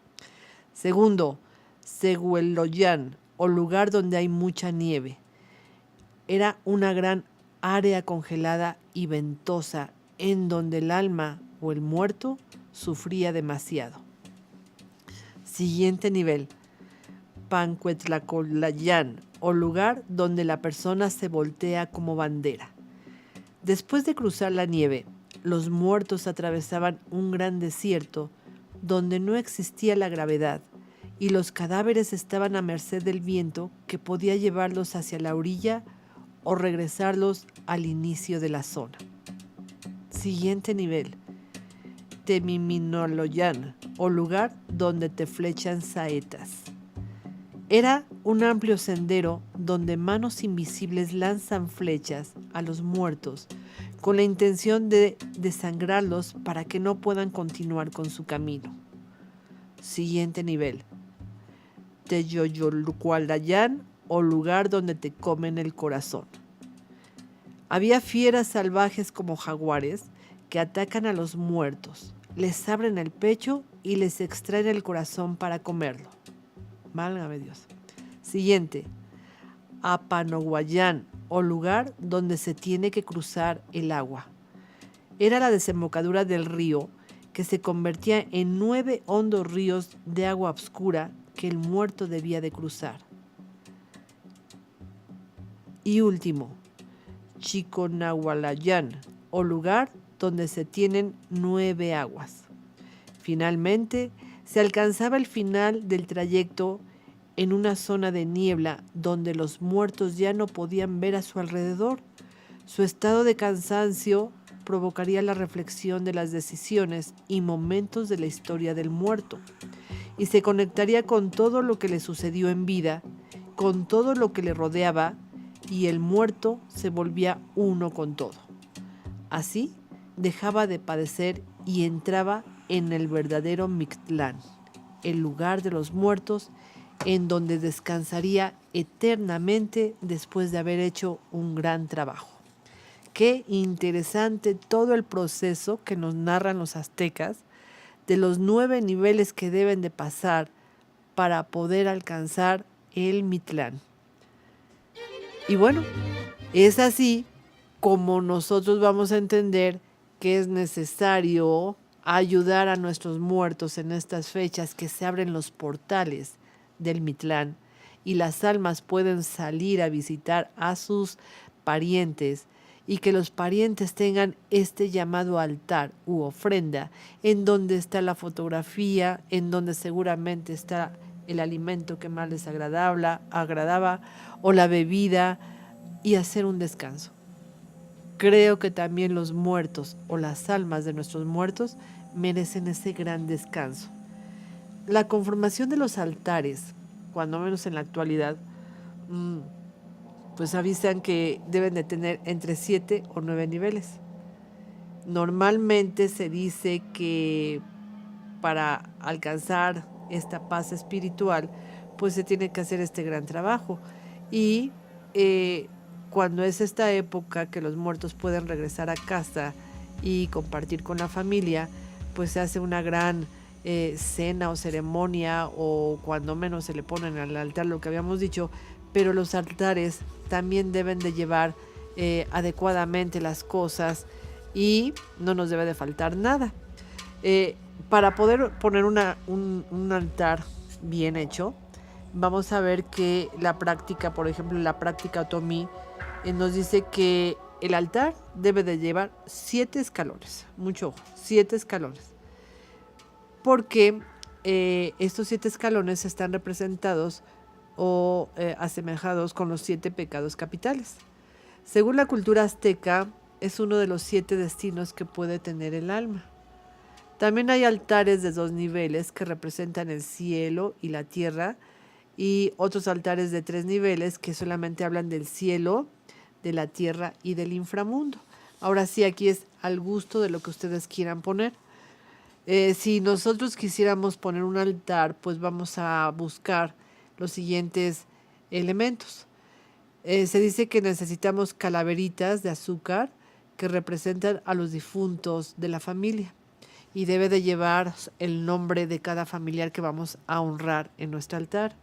Segundo, Zehueloyán, o lugar donde hay mucha nieve. Era una gran área congelada y ventosa en donde el alma o el muerto sufría demasiado. Siguiente nivel, Pancuetlacolayán, o lugar donde la persona se voltea como bandera. Después de cruzar la nieve, los muertos atravesaban un gran desierto donde no existía la gravedad y los cadáveres estaban a merced del viento que podía llevarlos hacia la orilla o regresarlos al inicio de la zona. Siguiente nivel, Temiminoloyán, o lugar donde te flechan saetas. Era un amplio sendero donde manos invisibles lanzan flechas a los muertos con la intención de desangrarlos para que no puedan continuar con su camino. Siguiente nivel, Teyoyolcualayán, o lugar donde te comen el corazón. Había fieras salvajes como jaguares que atacan a los muertos, les abren el pecho y les extraen el corazón para comerlo. Válgame Dios. Siguiente, Apanoguayán, o lugar donde se tiene que cruzar el agua. Era la desembocadura del río que se convertía en 9 hondos ríos de agua oscura que el muerto debía de cruzar. Y último, Chiconahualayán, o lugar donde se tienen 9 aguas. Finalmente, se alcanzaba el final del trayecto en una zona de niebla donde los muertos ya no podían ver a su alrededor. Su estado de cansancio provocaría la reflexión de las decisiones y momentos de la historia del muerto, y se conectaría con todo lo que le sucedió en vida, con todo lo que le rodeaba, y el muerto se volvía uno con todo. Así dejaba de padecer y entraba en el verdadero Mictlán, el lugar de los muertos, en donde descansaría eternamente después de haber hecho un gran trabajo. Qué interesante todo el proceso que nos narran los aztecas de los 9 niveles que deben de pasar para poder alcanzar el Mictlán. Y bueno, es así como nosotros vamos a entender que es necesario ayudar a nuestros muertos en estas fechas que se abren los portales del Mictlán y las almas pueden salir a visitar a sus parientes, y que los parientes tengan este llamado altar u ofrenda en donde está la fotografía, en donde seguramente está el alimento que más les agradaba o la bebida, y hacer un descanso. Creo que también los muertos o las almas de nuestros muertos merecen ese gran descanso, La conformación de los altares, cuando menos en la actualidad, pues avisan que deben de tener entre 7 o 9 niveles. Normalmente se dice que para alcanzar esta paz espiritual, pues se tiene que hacer este gran trabajo. Y cuando es esta época que los muertos pueden regresar a casa y compartir con la familia, pues se hace una gran cena o ceremonia, o cuando menos se le ponen al altar lo que habíamos dicho, pero los altares también deben de llevar adecuadamente las cosas y no nos debe de faltar nada. Para poder poner un altar bien hecho, vamos a ver que la práctica, por ejemplo, la práctica Otomí, nos dice que el altar debe de llevar 7 escalones, mucho ojo, 7 escalones, porque estos 7 escalones están representados o asemejados con los 7 pecados capitales. Según la cultura azteca, es uno de los 7 destinos que puede tener el alma. También hay altares de 2 niveles que representan el cielo y la tierra, y otros altares de 3 niveles que solamente hablan del cielo, de la tierra y del inframundo. Ahora sí, aquí es al gusto de lo que ustedes quieran poner. Si nosotros quisiéramos poner un altar, pues vamos a buscar los siguientes elementos. Se dice que necesitamos calaveritas de azúcar que representan a los difuntos de la familia, y debe de llevar el nombre de cada familiar que vamos a honrar en nuestro altar.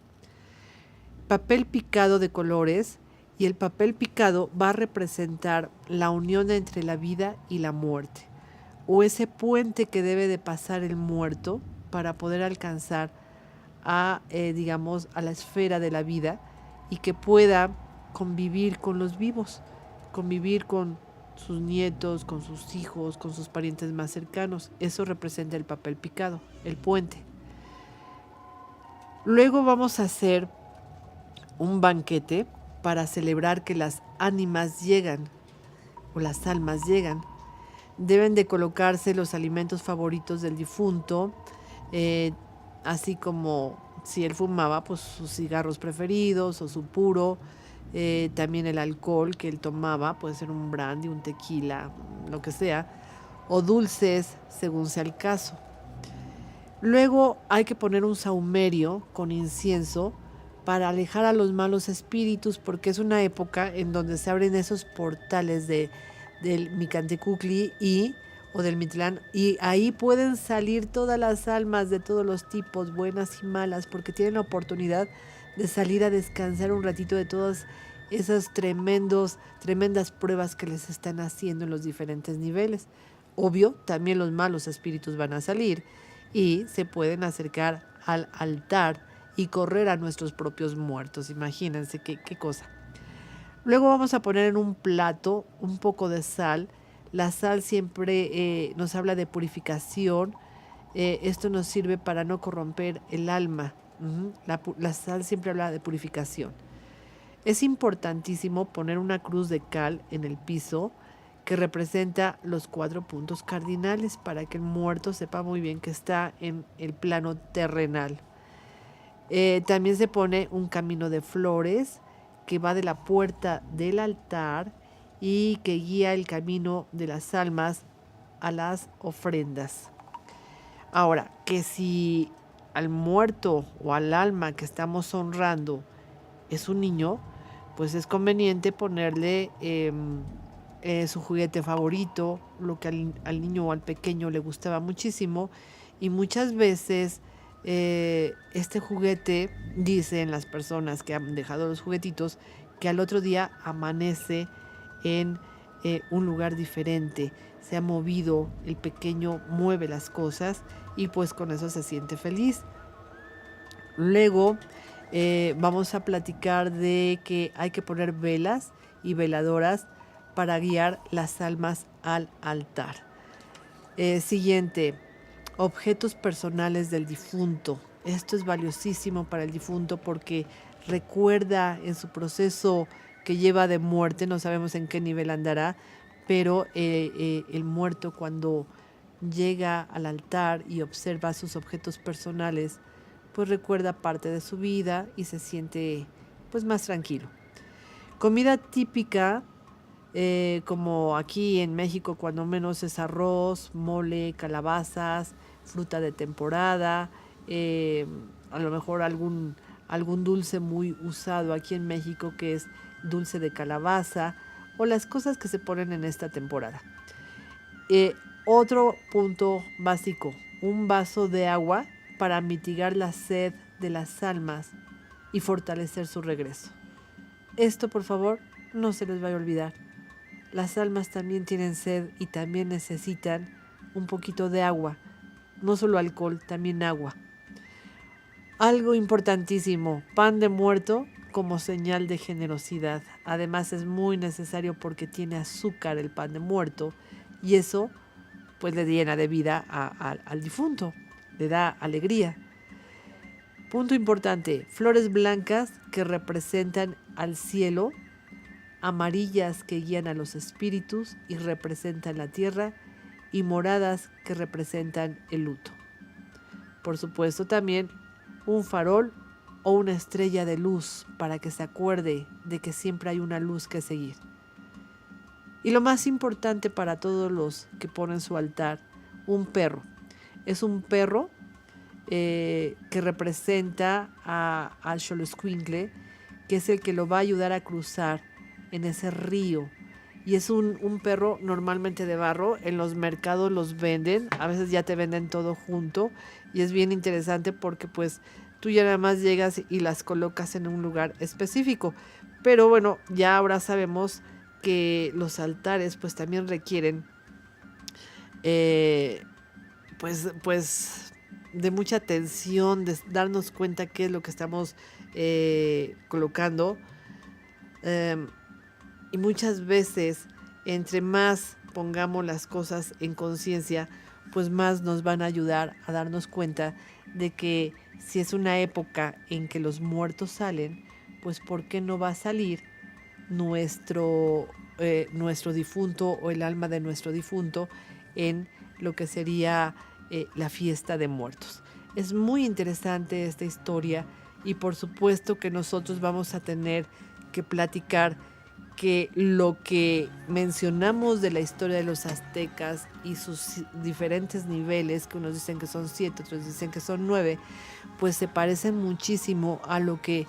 Papel picado de colores, y el papel picado va a representar la unión entre la vida y la muerte, o ese puente que debe de pasar el muerto para poder alcanzar a, digamos, a la esfera de la vida, y que pueda convivir con los vivos, convivir con sus nietos, con sus hijos, con sus parientes más cercanos. Eso representa el papel picado, el puente. Luego vamos a hacer un banquete para celebrar que las ánimas llegan, o las almas llegan. Deben de colocarse los alimentos favoritos del difunto, así como si él fumaba, pues sus cigarros preferidos o su puro. También el alcohol que él tomaba, puede ser un brandy, un tequila, lo que sea, o dulces, según sea el caso. Luego hay que poner un sahumerio con incienso para alejar a los malos espíritus, porque es una época en donde se abren esos portales del Micantecutli o del Mitlán, y ahí pueden salir todas las almas de todos los tipos, buenas y malas, porque tienen la oportunidad de salir a descansar un ratito de todas esas tremendas pruebas que les están haciendo en los diferentes niveles. Obvio, también los malos espíritus van a salir y se pueden acercar al altar y correr a nuestros propios muertos. Imagínense qué cosa. Luego vamos a poner en un plato un poco de sal. La sal siempre nos habla de purificación. Esto nos sirve para no corromper el alma. La sal siempre habla de purificación. Es importantísimo poner una cruz de cal en el piso que representa los 4 puntos cardinales para que el muerto sepa muy bien que está en el plano terrenal. También se pone un camino de flores que va de la puerta del altar y que guía el camino de las almas a las ofrendas. Ahora, que si al muerto o al alma que estamos honrando es un niño, pues es conveniente ponerle su juguete favorito, lo que al niño o al pequeño le gustaba muchísimo, y muchas veces este juguete, dicen las personas que han dejado los juguetitos, que al otro día amanece en un lugar diferente, se ha movido, el pequeño mueve las cosas y pues con eso se siente feliz. Luego vamos a platicar de que hay que poner velas y veladoras para guiar las almas al altar. Siguiente, objetos personales del difunto. Esto es valiosísimo para el difunto porque recuerda en su proceso que lleva de muerte, no sabemos en qué nivel andará, pero el muerto cuando llega al altar y observa sus objetos personales, pues recuerda parte de su vida y se siente pues más tranquilo. Comida típica, como aquí en México cuando menos es arroz, mole, calabazas, fruta de temporada, a lo mejor algún dulce muy usado aquí en México que es dulce de calabaza o las cosas que se ponen en esta temporada. Otro punto básico, un vaso de agua para mitigar la sed de las almas y fortalecer su regreso. Esto, por favor, no se les vaya a olvidar. Las almas también tienen sed y también necesitan un poquito de agua. No solo alcohol, también agua. Algo importantísimo, pan de muerto como señal de generosidad. Además es muy necesario porque tiene azúcar el pan de muerto y eso pues le llena de vida al difunto, le da alegría. Punto importante, flores blancas que representan al cielo, amarillas que guían a los espíritus y representan la tierra, y moradas que representan el luto. Por supuesto también un farol o una estrella de luz para que se acuerde de que siempre hay una luz que seguir. Y lo más importante para todos los que ponen su altar, un perro. Es un perro que representa al Xoloitzcuintle, que es el que lo va a ayudar a cruzar en ese río. Y es un perro normalmente de barro. En los mercados los venden, a veces ya te venden todo junto. Y es bien interesante porque pues tú ya nada más llegas y las colocas en un lugar específico. Pero bueno, ya ahora sabemos que los altares pues también requieren pues de mucha atención, de darnos cuenta qué es lo que estamos colocando. Y muchas veces, entre más pongamos las cosas en conciencia, pues más nos van a ayudar a darnos cuenta de que si es una época en que los muertos salen, pues ¿por qué no va a salir nuestro difunto o el alma de nuestro difunto en lo que sería la fiesta de muertos? Es muy interesante esta historia y por supuesto que nosotros vamos a tener que platicar que lo que mencionamos de la historia de los aztecas y sus diferentes niveles, que unos dicen que son 7, otros dicen que son 9, pues se parecen muchísimo a lo que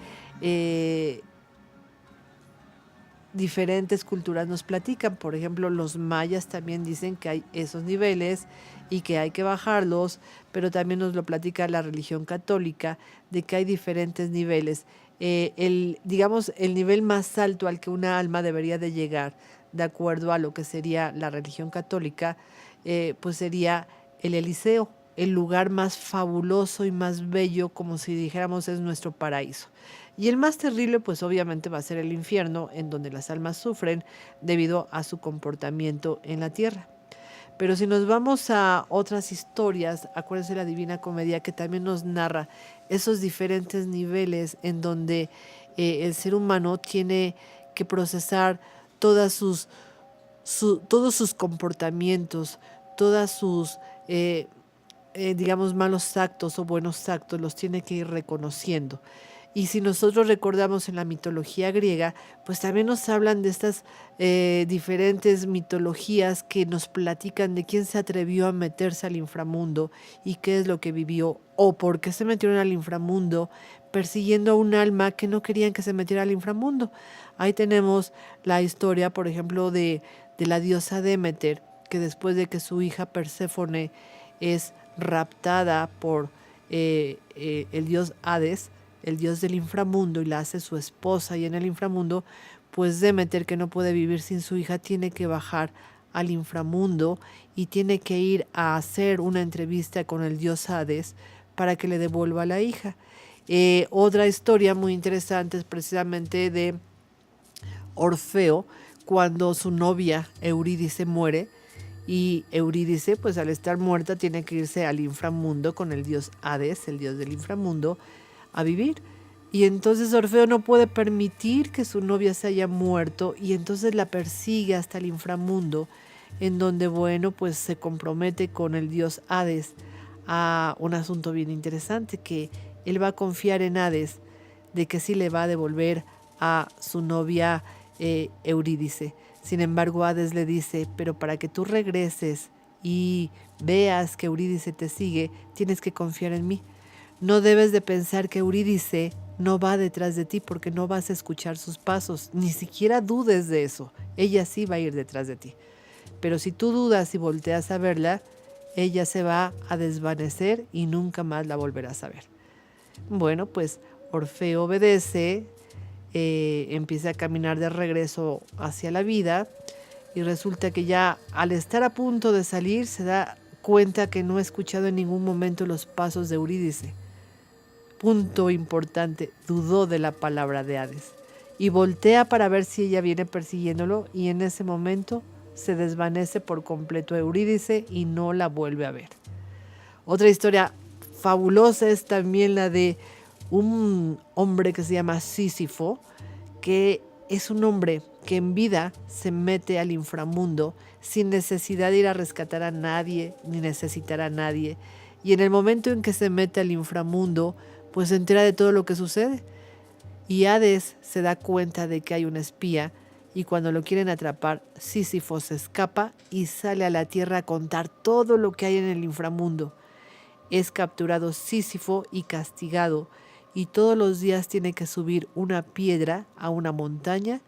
diferentes culturas nos platican. Por ejemplo, los mayas también dicen que hay esos niveles y que hay que bajarlos, pero también nos lo platica la religión católica de que hay diferentes niveles. El nivel más alto al que una alma debería de llegar, de acuerdo a lo que sería la religión católica, pues sería el Eliseo, el lugar más fabuloso y más bello, como si dijéramos es nuestro paraíso. Y el más terrible, pues obviamente va a ser el infierno, en donde las almas sufren debido a su comportamiento en la tierra. Pero si nos vamos a otras historias, acuérdense la Divina Comedia que también nos narra esos diferentes niveles en donde el ser humano tiene que procesar todos sus comportamientos, todas sus malos actos o buenos actos, los tiene que ir reconociendo. Y si nosotros recordamos en la mitología griega, pues también nos hablan de estas diferentes mitologías que nos platican de quién se atrevió a meterse al inframundo y qué es lo que vivió o por qué se metieron al inframundo persiguiendo a un alma que no querían que se metiera al inframundo. Ahí tenemos la historia, por ejemplo, de la diosa Demeter, que después de que su hija Perséfone es raptada por el dios Hades, el dios del inframundo, y la hace su esposa, y en el inframundo, pues Demeter, que no puede vivir sin su hija, tiene que bajar al inframundo y tiene que ir a hacer una entrevista con el dios Hades para que le devuelva a la hija. Otra historia muy interesante es precisamente de Orfeo, cuando su novia Eurídice muere, y Eurídice, pues al estar muerta, tiene que irse al inframundo con el dios Hades, el dios del inframundo, a vivir. Y entonces Orfeo no puede permitir que su novia se haya muerto y entonces la persigue hasta el inframundo, en donde, bueno, pues se compromete con el dios Hades a un asunto bien interesante, que él va a confiar en Hades de que sí le va a devolver a su novia Eurídice. Sin embargo, Hades le dice, pero para que tú regreses y veas que Eurídice te sigue, tienes que confiar en mí. No debes de pensar que Eurídice no va detrás de ti porque no vas a escuchar sus pasos. Ni siquiera dudes de eso. Ella sí va a ir detrás de ti. Pero si tú dudas y volteas a verla, ella se va a desvanecer y nunca más la volverás a ver. Bueno, pues Orfeo obedece, empieza a caminar de regreso hacia la vida y resulta que ya al estar a punto de salir se da cuenta que no ha escuchado en ningún momento los pasos de Eurídice. Punto importante, dudó de la palabra de Hades y voltea para ver si ella viene persiguiéndolo y en ese momento se desvanece por completo Eurídice y no la vuelve a ver. Otra historia fabulosa es también la de un hombre que se llama Sísifo, que es un hombre que en vida se mete al inframundo sin necesidad de ir a rescatar a nadie ni necesitar a nadie. Y en el momento en que se mete al inframundo, pues se entera de todo lo que sucede. Y Hades se da cuenta de que hay un espía y cuando lo quieren atrapar, Sísifo se escapa y sale a la tierra a contar todo lo que hay en el inframundo. Es capturado Sísifo y castigado y todos los días tiene que subir una piedra a una montaña,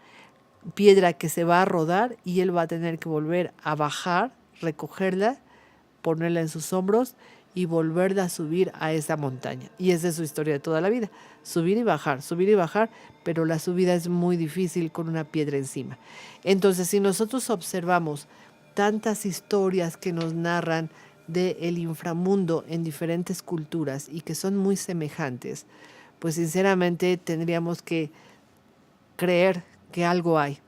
piedra que se va a rodar y él va a tener que volver a bajar, recogerla, ponerla en sus hombros y volverla a subir a esa montaña. Y esa es su historia de toda la vida, subir y bajar, pero la subida es muy difícil con una piedra encima. Entonces, si nosotros observamos tantas historias que nos narran del inframundo en diferentes culturas y que son muy semejantes, pues sinceramente tendríamos que creer que algo hay.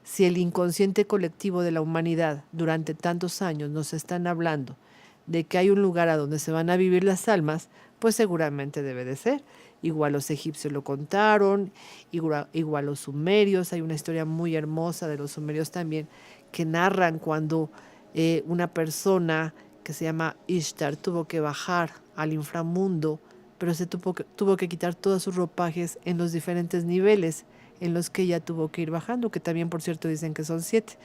Si el inconsciente colectivo de la humanidad durante tantos años nos están hablando de que hay un lugar a donde se van a vivir las almas, pues seguramente debe de ser. Igual los egipcios lo contaron, igual los sumerios. Hay una historia muy hermosa de los sumerios también que narran cuando una persona que se llama Ishtar tuvo que bajar al inframundo, pero se tuvo que quitar todos sus ropajes en los diferentes niveles en los que ella tuvo que ir bajando, que también, por cierto, dicen que son 7.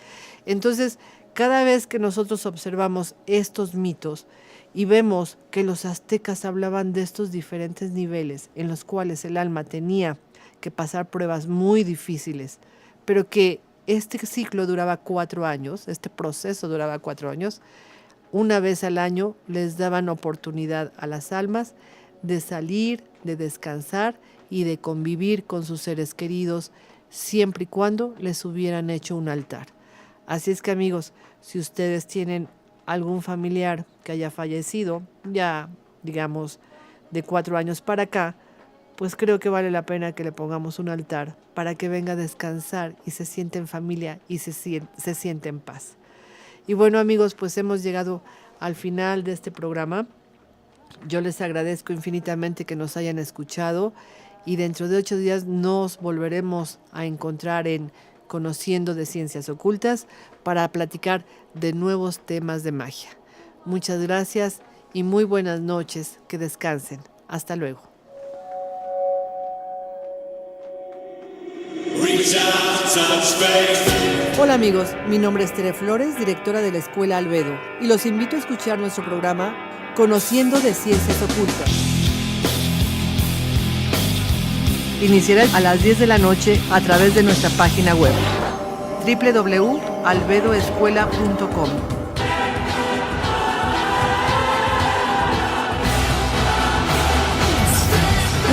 Entonces, cada vez que nosotros observamos estos mitos y vemos que los aztecas hablaban de estos diferentes niveles en los cuales el alma tenía que pasar pruebas muy difíciles, pero que este ciclo duraba 4 años, este proceso duraba 4 años, una vez al año les daban oportunidad a las almas de salir, de descansar y de convivir con sus seres queridos, siempre y cuando les hubieran hecho un altar. Así es que, amigos, si ustedes tienen algún familiar que haya fallecido, ya digamos de 4 años para acá, pues creo que vale la pena que le pongamos un altar para que venga a descansar y se siente en familia y se siente en paz. Y bueno, amigos, pues hemos llegado al final de este programa. Yo les agradezco infinitamente que nos hayan escuchado y dentro de 8 días nos volveremos a encontrar en Conociendo de Ciencias Ocultas para platicar de nuevos temas de magia. Muchas gracias y muy buenas noches. Que descansen. Hasta luego. Hola amigos, mi nombre es Tere Flores, directora de la Escuela Albedo, y los invito a escuchar nuestro programa Conociendo de Ciencias Ocultas. Iniciará a las 10 de la noche a través de nuestra página web www.albedoescuela.com.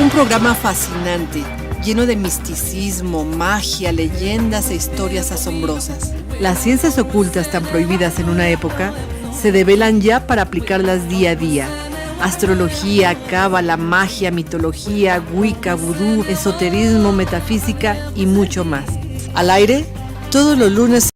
Un programa fascinante, lleno de misticismo, magia, leyendas e historias asombrosas. Las ciencias ocultas tan prohibidas en una época se develan ya para aplicarlas día a día. Astrología, cábala, magia, mitología, wicca, vudú, esoterismo, metafísica y mucho más. Al aire, todos los lunes